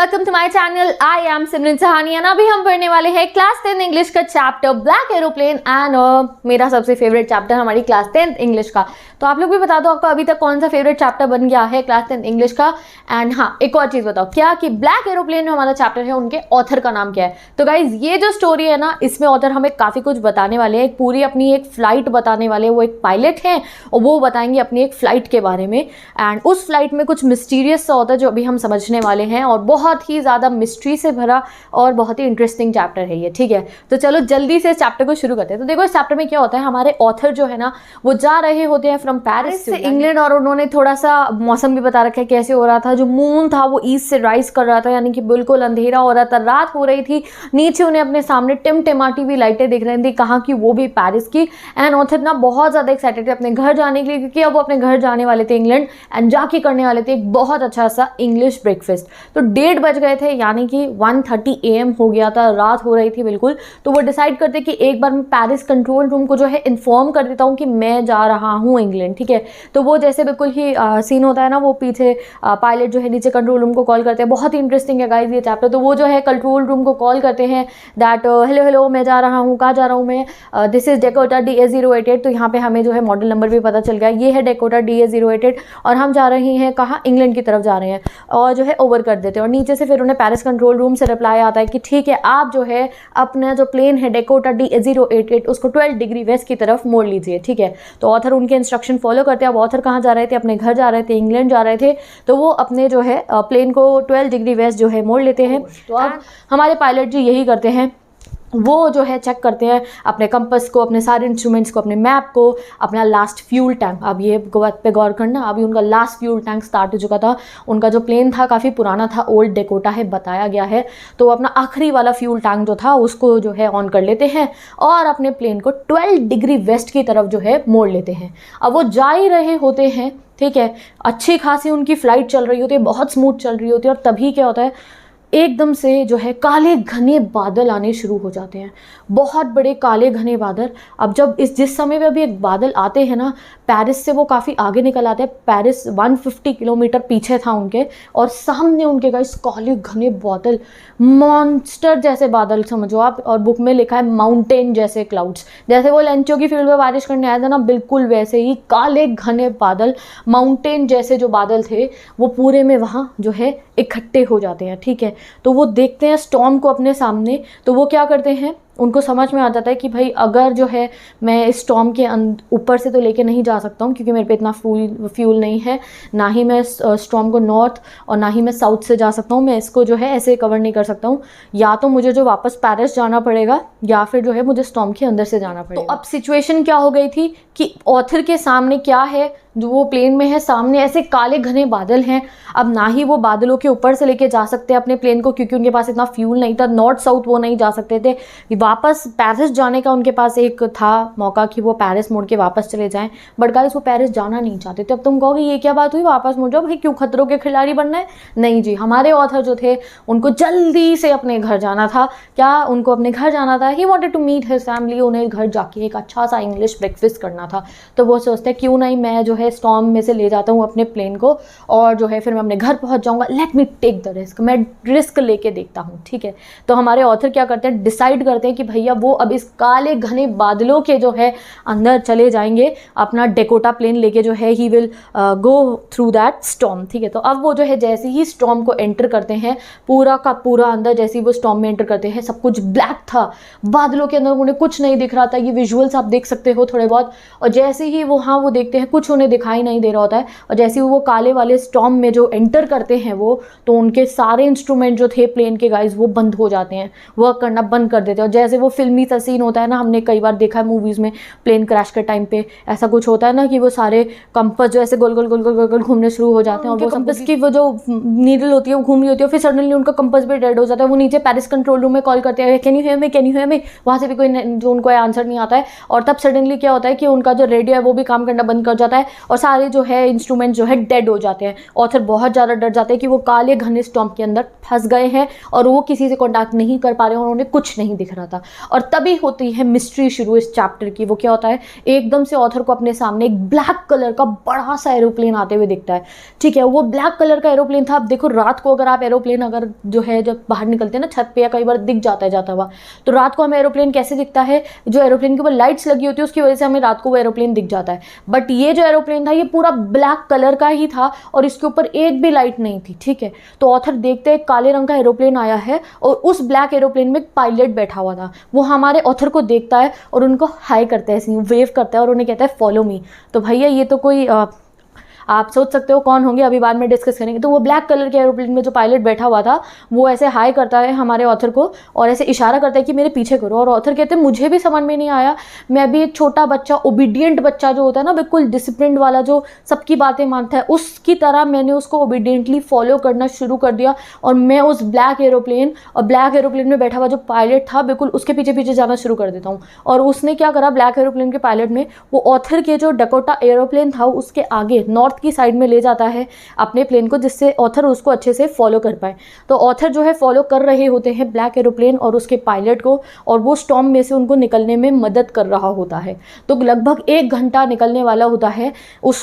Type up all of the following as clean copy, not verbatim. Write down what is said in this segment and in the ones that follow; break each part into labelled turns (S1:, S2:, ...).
S1: Welcome to my channel. I am Simran Sahania. अभी हम पढ़ने वाले हैं क्लास 10 इंग्लिश का चैप्टर ब्लैक एरोप्लेन एंड मेरा सबसे फेवरेट चैप्टर हमारी क्लास 10 इंग्लिश का। तो आप लोग भी बता दो आपका अभी तक कौन सा फेवरेट चैप्टर बन गया है क्लास 10 इंग्लिश का। एंड हाँ, एक और चीज बताओ क्या कि ब्लैक एरोप्लेन जो हमारा चैप्टर है उनके ऑथर का नाम क्या है। तो गाइज ये जो स्टोरी है ना, इसमें ऑथर हमें काफी कुछ बताने वाले हैं। एक पूरी अपनी एक फ्लाइट बताने वाले हैं। वो एक पायलट हैं और वो बताएंगे अपनी एक फ्लाइट के बारे में। एंड उस फ्लाइट में कुछ मिस्टीरियस सा होता है जो अभी हम समझने वाले हैं, और बहुत ही ज़्यादा मिस्ट्री से भरा और बहुत ही इंटरेस्टिंग चैप्टर है ये। ठीक है, तो चलो जल्दी से इस चैप्टर को शुरू करते हैं। तो देखो इस चैप्टर में क्या होता है, हमारे ऑथर जो है ना वो जा रहे होते हैं फ्रॉम पेरिस से इंग्लैंड, और उन्होंने थोड़ा सा मौसम भी बता रखा है कैसे हो रहा था। जो मून था वो ईस्ट से राइज कर रहा था, यानी कि बिल्कुल अंधेरा हो रहा था, रात हो रही थी। नीचे उन्हें अपने सामने टिमटिमाती भी लाइटें दिख रही थी, कहाँ की, वो भी पेरिस की। एंड ऑथर ना बहुत ज़्यादा एक्साइटेड थे अपने घर जाने के लिए, क्योंकि अब वो अपने घर जाने वाले थे इंग्लैंड, एंड जाके करने वाले थे एक बहुत अच्छा सा इंग्लिश ब्रेकफास्ट। तो 1:30 बज गए थे, यानी कि 1:30 AM हो गया था, रात हो रही थी बिल्कुल। तो वो डिसाइड करते कि एक बार मैं पेरिस कंट्रोल रूम को जो है इन्फॉर्म कर देता हूँ कि मैं जा रहा हूँ इंग्लैंड। ठीक है, तो वो जैसे बिल्कुल ही सीन होता है ना, वो पीछे पायलट जो है नीचे कंट्रोल रूम को कॉल करते हैं। बहुत ही इंटरेस्टिंग है गाइज ये चैप्टर। तो वो जो है कंट्रोल रूम को कॉल करते हैं दैट हेलो हेलो, मैं जा रहा हूँ, कहाँ जा रहा हूँ मैं, दिस इज डेकोटा DA-088। तो यहाँ पे हमें जो है मॉडल नंबर भी पता चल गया, ये है डेकोटा DA-088 और हम जा रहे हैं कहाँ, इंग्लैंड की तरफ जा रहे हैं, और जो है ओवर कर देते हैं। और नीचे से फिर उन्हें पेरिस कंट्रोल रूम से रिप्लाई आता है कि ठीक है, आप जो है अपना जो प्लेन है डेकोटा DA-088 उसको 12 डिग्री वेस्ट की तरफ मोड़ लीजिए। ठीक है, तो ऑथर उनके इंस्ट्रक्शन फॉलो करते हैं। अब ऑथर कहाँ जा रहे थे, अपने घर जा रहे थे, इंग्लैंड जा रहे थे। तो वो अपने जो है प्लेन को 12 डिग्री वेस्ट जो है मोड़ लेते हैं। तो अब हमारे पायलट जी यही करते हैं, वो जो है चेक करते हैं अपने कंपस को, अपने सारे इंस्ट्रूमेंट्स को, अपने मैप को, अपना लास्ट फ्यूल टैंक। अब ये बात पे गौर करना, अभी उनका लास्ट फ्यूल टैंक स्टार्ट हो चुका था। उनका जो प्लेन था काफ़ी पुराना था, ओल्ड डेकोटा है बताया गया है। तो अपना आखिरी वाला फ्यूल टैंक जो था उसको जो है ऑन कर लेते हैं और अपने प्लेन को 12 डिग्री वेस्ट की तरफ जो है मोड़ लेते हैं। अब वो जा ही रहे होते हैं, ठीक है, अच्छी खासी उनकी फ्लाइट चल रही होती है, बहुत स्मूथ चल रही होती है। और तभी क्या होता है, एकदम से जो है काले घने बादल आने शुरू हो जाते हैं, बहुत बड़े काले घने बादल। अब जब जिस समय पे अभी एक बादल आते हैं ना, पेरिस से वो काफ़ी आगे निकल आते हैं। पेरिस 150 किलोमीटर पीछे था उनके, और सामने उनके गाइस काले घने बादल, मॉन्स्टर जैसे बादल समझो आप। और बुक में लिखा है माउंटेन जैसे क्लाउड्स, जैसे वो लेंचो की फील्ड में बारिश करने आया था ना, बिल्कुल वैसे ही काले घने बादल, माउंटेन जैसे जो बादल थे वो पूरे में वहाँ जो है इकट्ठे हो जाते हैं। ठीक है, तो वो देखते हैं स्टॉर्म को अपने सामने। तो वो क्या करते हैं, उनको समझ में आ जाता है कि भाई अगर जो है मैं इस स्टॉर्म के ऊपर से तो लेके नहीं जा सकता हूँ, क्योंकि मेरे पे इतना फ्यूल नहीं है, ना ही मैं स्टॉर्म को नॉर्थ और ना ही मैं साउथ से जा सकता हूँ। मैं इसको जो है ऐसे कवर नहीं कर सकता हूँ, या तो मुझे जो वापस पेरिस जाना पड़ेगा या फिर जो है मुझे स्टॉर्म के अंदर से जाना पड़ेगा। तो अब सिचुएशन क्या हो गई थी कि ऑथर के सामने क्या है, जो वो प्लेन में है, सामने ऐसे काले घने बादल हैं। अब ना ही वो बादलों के ऊपर से लेके जा सकते हैं अपने प्लेन को, क्योंकि उनके पास इतना फ्यूल नहीं था, नॉर्थ साउथ वो नहीं जा सकते थे। वापस पेरिस जाने का उनके पास एक था मौका कि वो पेरिस मुड़ के वापस चले जाएं, बट गाइस वो पेरिस जाना नहीं चाहते थे। अब तुम कहोगे ये क्या बात हुई, वापस मुड़ जाओ भाई, क्यों खतरों के खिलाड़ी बनना है। नहीं जी, हमारे ऑथर जो थे उनको जल्दी से अपने घर जाना था। क्या उनको अपने घर जाना था, he wanted to meet his family. उन्हें घर जाके एक अच्छा सा इंग्लिश ब्रेकफास्ट करना था। तो वो सोचते क्यों नहीं मैं जो है स्टॉर्म में से ले जाता हूँ अपने प्लेन को, और जो है फिर मैं अपने घर पहुँच जाऊँगा, let me take the risk, मैं रिस्क लेके देखता हूँ। ठीक है, तो हमारे ऑथर क्या करते हैं, डिसाइड करते हैं कि भैया वो अब इस काले घने बादलों के जो है अंदर चले जाएंगे, अपना डेकोटा प्लेन लेके जो है he will go through that storm. ठीक है, तो अब वो जो है जैसे ही स्टॉर्म को एंटर करते हैं, पूरा का पूरा अंदर जैसे ही वो स्टॉर्म में एंटर करते हैं, सब कुछ ब्लैक था, बादलों के अंदर उन्हें कुछ नहीं दिख रहा था। ये विजुअल्स आप देख सकते हो थोड़े बहुत। और जैसे ही वो हाँ वो देखते हैं, कुछ उन्हें दिखाई नहीं दे रहा होता है। और जैसे ही वो काले वाले स्टॉर्म में जो एंटर करते हैं वो, तो उनके सारे इंस्ट्रूमेंट जो थे प्लेन के गाइज वो बंद हो जाते हैं, वर्क करना बंद कर देते हैं। और जैसे वो फिल्मी सा सीन होता है ना, हमने कई बार देखा है मूवीज़ में, प्लेन क्रैश के टाइम पे ऐसा कुछ होता है ना कि वो सारे कंपस जो ऐसे गोल गोल गोल गोल गोल गोल घूमने शुरू हो जाते हैं, और वो कंपस की वो जो नीडल होती है वो घूम रही होती है, फिर सडनली उनका कंपस भी डेड हो जाता है। वो नीचे पेरिस कंट्रोल रूम में कॉल करते हैं, can you hear me, can you hear me. वहाँ से भी कोई जो उनको आंसर नहीं आता है, और तब सडनली क्या होता है कि उनका जो रेडियो है वो भी काम करना बंद कर जाता है, और सारे जो है इंस्ट्रूमेंट जो है डेड हो जाते हैं। ऑथर बहुत ज़्यादा डर जाते हैं कि वो काले घने स्टॉर्म के अंदर फंस गए हैं और वो किसी से कॉन्टैक्ट नहीं कर पा रहे हैं और उन्हें कुछ नहीं दिख रहा था। था। और तभी होती है मिस्ट्री शुरू इस चैप्टर की। वो क्या होता है, एकदम से ऑथर को अपने सामने एक ब्लैक कलर का बड़ा सा एरोप्लेन आते हुए दिखता है। ठीक है, वो ब्लैक कलर का एरोप्लेन था। अब देखो रात को अगर आप एरोप्लेन अगर जो है जब बाहर निकलते हैं ना छत पे या कई बार दिख जाता है जाता हुआ, तो रात को हमें एरोप्लेन कैसे दिखता है, जो एरोप्लेन के ऊपर लाइट्स लगी होती है उसकी वजह से हमें रात को वो एरोप्लेन दिख जाता है। बट ये जो एरोप्लेन था ये पूरा ब्लैक कलर का ही था और इसके ऊपर एक भी लाइट नहीं थी। ठीक है, तो ऑथर देखते हैं काले रंग का एरोप्लेन आया है और उस ब्लैक एरोप्लेन में पायलट बैठा हुआ था। वो हमारे ऑथर को देखता है और उनको हाई करता है, वेव करता है और उन्हें कहता है फॉलो मी। तो भैया ये तो कोई आप सोच सकते हो कौन होंगे, अभी बाद में डिस्कस करेंगे। तो वो ब्लैक कलर के एरोप्लेन में जो पायलट बैठा हुआ था वो ऐसे हाई करता है हमारे ऑथर को और ऐसे इशारा करता है कि मेरे पीछे करो। और ऑथर कहते हैं मुझे भी समझ में नहीं आया, मैं भी एक छोटा बच्चा, ओबीडियंट बच्चा जो होता है ना, बिल्कुल डिसिप्लिन वाला जो सबकी बातें मानता है, उसकी तरह मैंने उसको ओबीडियंटली फॉलो करना शुरू कर दिया और मैं उस ब्लैक एरोप्लेन में बैठा हुआ जो पायलट था बिल्कुल उसके पीछे पीछे जाना शुरू कर देता हूँ। और उसने क्या करा, ब्लैक एरोप्लेन के पायलट ने वो ऑथर के जो डकोटा एरोप्लेन था उसके आगे नॉर्थ की साइड में ले जाता है अपने प्लेन को, जिससे ऑथर उसको अच्छे से फॉलो कर पाए। तो ऑथर जो है फॉलो कर रहे होते हैं ब्लैक एरोप्लेन और उसके पायलट को, और वो स्टॉर्म में से उनको निकलने में मदद कर रहा होता है। तो लगभग 1 घंटा निकलने वाला होता है उस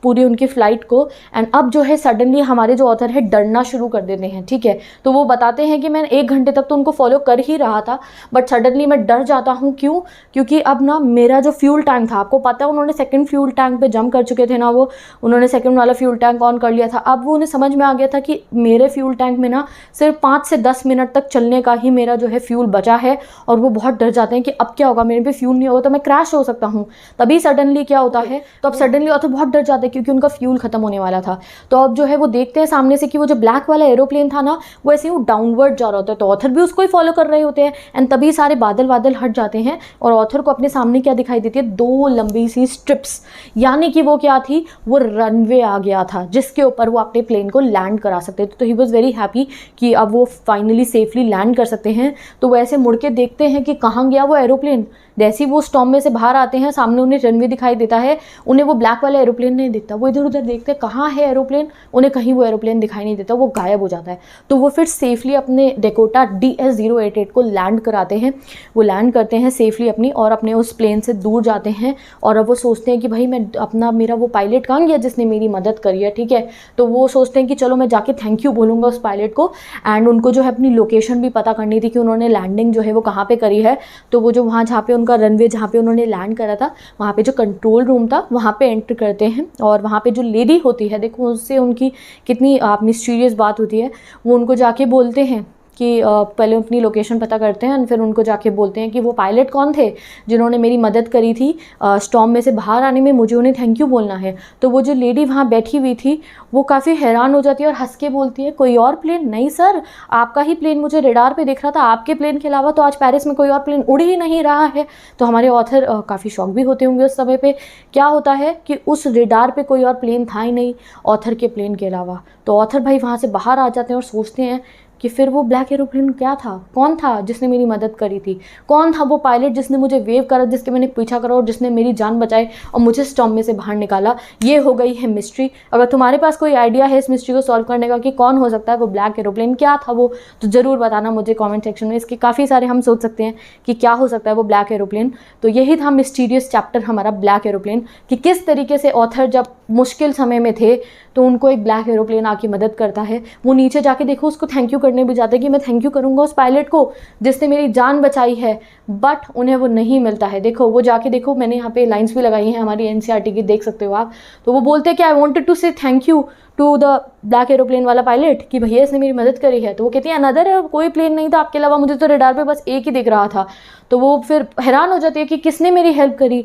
S1: पूरी उनकी फ्लाइट को। एंड अब जो है सडनली हमारे जो ऑथर है डरना शुरू कर देते हैं। ठीक है, तो वो बताते हैं कि मैं 1 घंटे तक तो उनको फॉलो कर ही रहा था बट सडनली मैं डर जाता हूँ। क्यों? क्योंकि अब ना मेरा जो फ्यूल टैंक था, आपको पता है उन्होंने सेकंड फ्यूल टैंक पे जंप कर चुके थे ना, वो उन्होंने सेकंड वाला फ्यूल टैंक ऑन कर लिया था। अब वो उन्हें समझ में आ गया था कि मेरे फ्यूल टैंक में ना सिर्फ 5 से 10 मिनट तक चलने का ही मेरा जो है फ्यूल बचा है। और वो बहुत डर जाते हैं कि अब क्या होगा, मेरे पे फ्यूल नहीं होगा तो मैं क्रैश हो सकता हूँ। तभी सडनली क्या होता है, तो अब सडनली ऑथर बहुत डर जाते हैं क्योंकि उनका फ्यूल खत्म होने वाला था। तो अब जो है वो देखते हैं सामने से कि वो जो ब्लैक वाला एरोप्लेन था ना वो ऐसे ही डाउनवर्ड जा रहा होता है। तो ऑथर भी उसको ही फॉलो कर रहे होते हैं एंड तभी सारे बादल हट जाते हैं और ऑथर को अपने सामने क्या दिखाई देती है, 2 लंबी सी स्ट्रिप्स। यानी कि वो क्या थी, वो रनवे आ गया था जिसके ऊपर वो अपने प्लेन को लैंड करा सकते थे। तो ही वॉज वेरी हैप्पी कि अब वो फाइनली सेफली लैंड कर सकते हैं। तो वो ऐसे मुड़ के देखते हैं कि कहाँ गया वो एरोप्लेन। जैसे ही वो स्टॉर्म में से बाहर आते हैं सामने उन्हें रनवे दिखाई देता है, उन्हें वो ब्लैक वाला एरोप्लेन नहीं दिखता। वो इधर उधर देखते हैं कहाँ है एरोप्लेन, उन्हें कहीं वो एरोप्लेन दिखाई नहीं देता, वो गायब हो जाता है। तो वो फिर सेफली अपने डेकोटा DS-088 को लैंड कराते हैं। वो लैंड करते हैं सेफली अपनी और अपने उस प्लेन से दूर जाते हैं। और अब वो सोचते हैं कि भाई मैं अपना मेरा वो पायलट कहाँ गया जिसने मेरी मदद करी है। ठीक है, तो वो सोचते हैं कि चलो मैं जाके थैंक यू बोलूँगा उस पायलट को। एंड उनको जो है अपनी लोकेशन भी पता करनी थी कि उन्होंने लैंडिंग जो है वो कहाँ पे करी है। तो वो जो वहाँ जहाँ पे उनका रनवे जहाँ पे उन्होंने लैंड करा था वहाँ पे जो कंट्रोल रूम था वहाँ पे एंटर करते हैं। और वहाँ पे जो लेडी होती है, देखो उससे उनकी कितनी मिस्टीरियस बात होती है। वो उनको जाके बोलते हैं कि पहले अपनी लोकेशन पता करते हैं, फिर उनको जाके बोलते हैं कि वो पायलट कौन थे जिन्होंने मेरी मदद करी थी स्टॉर्म में से बाहर आने में, मुझे उन्हें थैंक यू बोलना है। तो वो जो लेडी वहाँ बैठी हुई थी वो काफ़ी हैरान हो जाती है और हंस के बोलती है, कोई और प्लेन? नहीं सर, आपका ही प्लेन मुझे रेडार पे दिख रहा था, आपके प्लेन के अलावा तो आज पेरिस में कोई और प्लेन उड़ ही नहीं रहा है। तो हमारे ऑथर काफ़ी शॉक भी होते होंगे उस समय पे। क्या होता है कि उस रेडार पे कोई और प्लेन था ही नहीं ऑथर के प्लेन के अलावा। तो ऑथर भाई वहाँ से बाहर आ जाते हैं और सोचते हैं कि फिर वो ब्लैक एरोप्लेन क्या था, कौन था जिसने मेरी मदद करी थी, कौन था वो पायलट जिसने मुझे वेव करा, जिसके मैंने पीछा करा और जिसने मेरी जान बचाई और मुझे स्टॉर्म में से बाहर निकाला। ये हो गई है मिस्ट्री। अगर तुम्हारे पास कोई आइडिया है इस मिस्ट्री को सॉल्व करने का कि कौन हो सकता है वो ब्लैक एरोप्लेन, क्या था वो, तो ज़रूर बताना मुझे कॉमेंट सेक्शन में। इसके काफ़ी सारे हम सोच सकते हैं कि क्या हो सकता है वो ब्लैक एरोप्लेन। तो यही था मिस्टीरियस चैप्टर हमारा ब्लैक एरोप्लेन, कि किस तरीके से ऑथर जब मुश्किल समय में थे तो उनको एक ब्लैक एरोप्लेन आके मदद करता है। वो नीचे जाके देखो उसको थैंक यू करने भी जाते हैं कि मैं थैंक यू करूँगा उस पायलट को जिसने मेरी जान बचाई है, बट उन्हें वो नहीं मिलता है। देखो वो जाके देखो, मैंने यहाँ पे लाइंस भी लगाई हैं हमारी NCERT की, देख सकते हो आप। तो वो बोलते हैं कि I wanted to say thank you to the black aeroplane वाला पायलट कि भैया इसने मेरी मदद करी है। तो वो कहती है अनदर है, कोई प्लेन नहीं था आपके अलावा, मुझे तो रेडार पे बस एक ही दिख रहा था। तो वो फिर हैरान हो जाती है कि किसने मेरी हेल्प करी,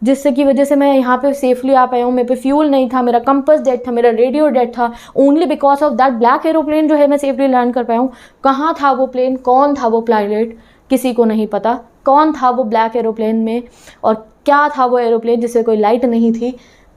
S1: जिससे की वजह से मैं यहाँ पे सेफली आ पाया हूँ। मेरे पे फ्यूल नहीं था, मेरा कंपास डेड था, मेरा रेडियो डेड था, only because of that black aeroplane जो है मैं सेफली लैंड कर पाया हूँ। कहाँ था वो प्लेन, कौन था वो पायलट, किसी को नहीं पता। कौन था वो ब्लैक एरोप्लेन में और क्या था वो एरोप्लेन जिससे कोई लाइट नहीं थी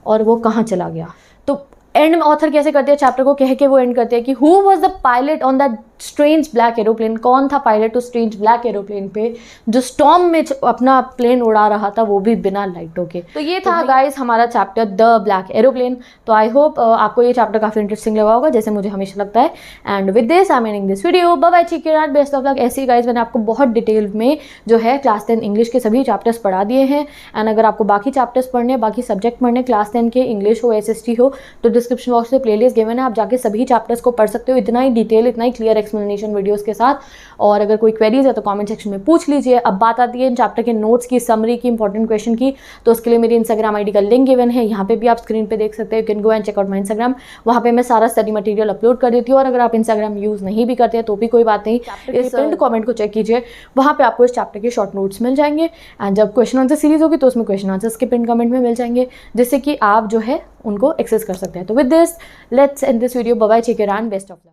S1: और वो कहाँ चला गया। तो एंड में ऑथर कैसे करते हैं चैप्टर को कह के वो एंड करते हैं कि who was the pilot on that strange black aeroplane, कौन था पायलट उस स्ट्रेंज ब्लैक एरोप्लेन पे जो स्टॉर्म में अपना प्लेन उड़ा रहा था, वो भी बिना लाइटों के। तो ये था गाइस हमारा चैप्टर द ब्लैक एरोप्लेन। तो आई होप आपको ये चैप्टर काफ़ी इंटरेस्टिंग लगा होगा, जैसे मुझे हमेशा लगता है। And with this I am ending this video. Bye bye, take care, best of luck. ऐसे ही गाइस मैंने आपको बहुत डिटेल में जो है क्लास 10 इंग्लिश के सभी चैप्टर्स पढ़ा दिए हैं। एंड अगर आपको बाकी चैप्टर्स पढ़ने, बाकी सब्जेक्ट पढ़ने क्लास 10 के, इंग्लिश हो, SST हो, तो डिस्क्रिप्शन बॉक्स में प्लेलिस्ट गिवन है, आप जाके सभी चैप्टर्स को पढ़ सकते हो, इतना ही डिटेल, इतना ही क्लियर एक्सप्लेनेशन वीडियोस के साथ। और अगर कोई क्वेरीज है तो कमेंट सेक्शन में पूछ लीजिए। अब बात आती है इन चैप्टर के नोट्स की, समरी की, इंपॉर्टेंट क्वेश्चन की, तो उसके लिए मेरी इंस्टाग्राम आईडी का लिंक गिवन है, यहाँ पे भी आप स्क्रीन पे देख सकते हो। You can go and check out my Instagram, वहाँ पे मैं सारा स्टडी मटेरियल अपलोड कर देती हूँ। और अगर आप इंस्टाग्राम यूज़ नहीं भी करते हैं तो भी कोई बात नहीं, इस पिन्ड कमेंट को चेक कीजिए, वहाँ पे आपको इस चैप्टर के शॉर्ट नोट्स मिल जाएंगे। एंड जब क्वेश्चन आंसर सीरीज होगी तो उसमें क्वेश्चन आंसर्स के पिन कमेंट में मिल जाएंगे, जिससे कि आप जो है उनको एक्सेस कर सकते हैं। तो with this let's end this video. Bye bye, take care and best of luck.